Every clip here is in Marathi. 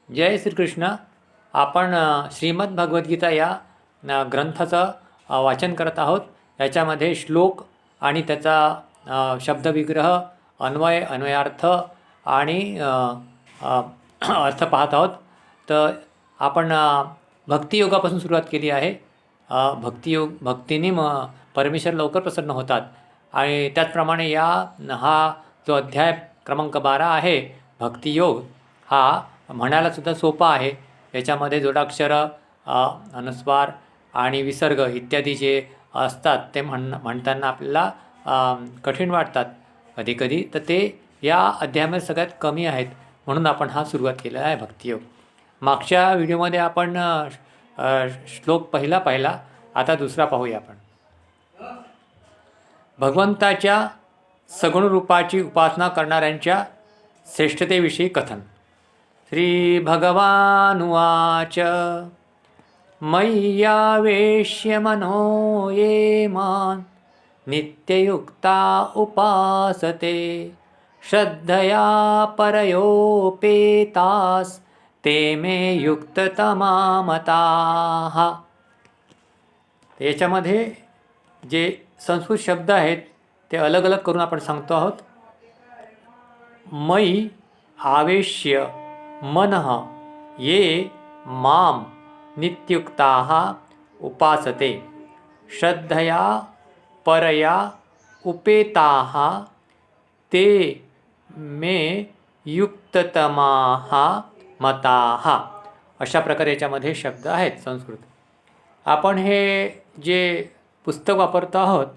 जय श्रीकृष्ण. आपण श्रीमद भगवद्गीता या ग्रंथाचं वाचन करत आहोत. याच्यामध्ये श्लोक आणि त्याचा शब्दविग्रह, अन्वय, अन्वयार्थ आणि अर्थ पाहत आहोत. तर आपण भक्तियोगापासून सुरुवात केली आहे. भक्तीने परमेश्वर लवकर प्रसन्न होतात. आणि त्याचप्रमाणे हा जो अध्याय क्रमांक 12 आहे भक्तियोग, हा म्हणायलासुद्धा सोपा आहे. याच्यामध्ये जोडाक्षर, अनुस्वार आणि विसर्ग इत्यादी जे असतात ते म्हणताना आपल्याला कठीण वाटतात कधीकधी. तर ते या अध्यायामध्ये सगळ्यात कमी आहेत, म्हणून आपण हा सुरुवात केलेला आहे भक्तियोग. मागच्या व्हिडिओमध्ये आपण श्लोक पाहिला. आता दुसरा पाहूया आपण. भगवंताच्या सगुण रूपाची उपासना करणाऱ्यांच्या श्रेष्ठतेविषयी कथन. श्री भगवानुवाच. मय्यावेश्य मनो ये मां नित्ययुक्ता उपासते श्रद्धया परयोपेतास ते मे युक्ततमा मताः. याच्यामध्ये जे संस्कृत शब्द आहेत ते अलग अलग करून आपण सांगतो आहोत. मयि आवेश्य मनः ये मां नित्युक्ताः उपासते श्रद्धया परया उपेताः ते मे युक्ततमाः मताः. अशा प्रकारे याच्यामध्ये शब्द आहेत संस्कृत. आपण हे जे पुस्तक वापरतो आहोत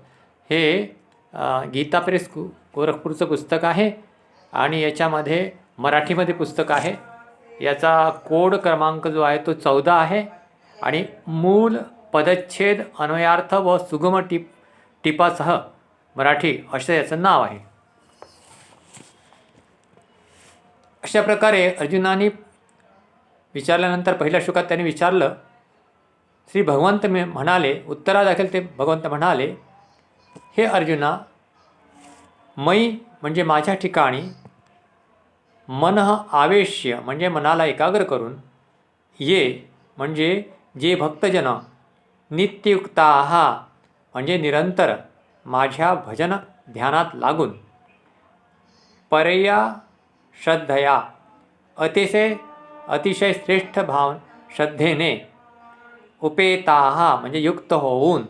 हे गीता प्रेस गोरखपूरचं पुस्तक आहे आणि याच्यामध्ये मराठीमध्ये पुस्तक आहे. याचा कोड क्रमांक जो आहे तो 14 आहे आणि मूल, पदच्छेद, अन्वयार्थ व सुगम टिपासह मराठी असं याचं नाव आहे. अशा प्रकारे अर्जुनाने विचारल्यानंतर पहिल्या श्लोकात त्यांनी विचारलं. श्री भगवंत म्हणाले, उत्तरादाखल ते भगवंत म्हणाले, हे अर्जुना, मयी म्हणजे माझ्या ठिकाणी, मनः आवेश्य म्हणजे मनाला एकाग्र करून, ये म्हणजे जे भक्तजन, नित्ययुक्ताः म्हणजे निरंतर माझ्या भजन ध्यानात लागून, परया श्रद्धया अतिशय श्रेष्ठ भाव श्रद्धेने, उपेताः म्हणजे युक्त होऊन,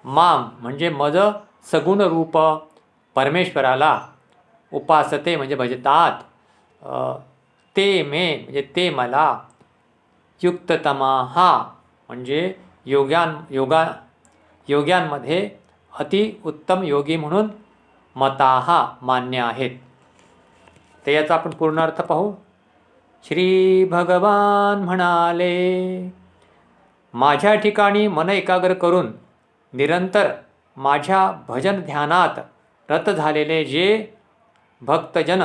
माम म्हणजे मज सगुण रूप परमेश्वराला, उपासते म्हणजे भजतात, ते मे म्हणजे ते मला, युक्ततमाः म्हणजे योग्यांमध्ये अतिउत्तम योगी म्हणून मताः मान्य आहेत. तर याचा आपण पूर्ण अर्थ पाहू. श्री भगवान म्हणाले, माझ्या ठिकाणी मन एकाग्र करून निरंतर माझ्या भजन ध्यानात रत झालेले जे भक्तजन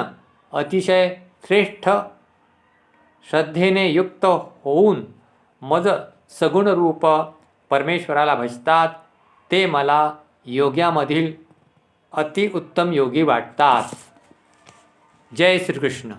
अतिशय श्रेष्ठ श्रद्धेने युक्त होऊन मज सगुण रूप परमेश्वराला भजतात, ते मला योग्यामधील अतिउत्तम योगी वाटतात. जय श्रीकृष्ण.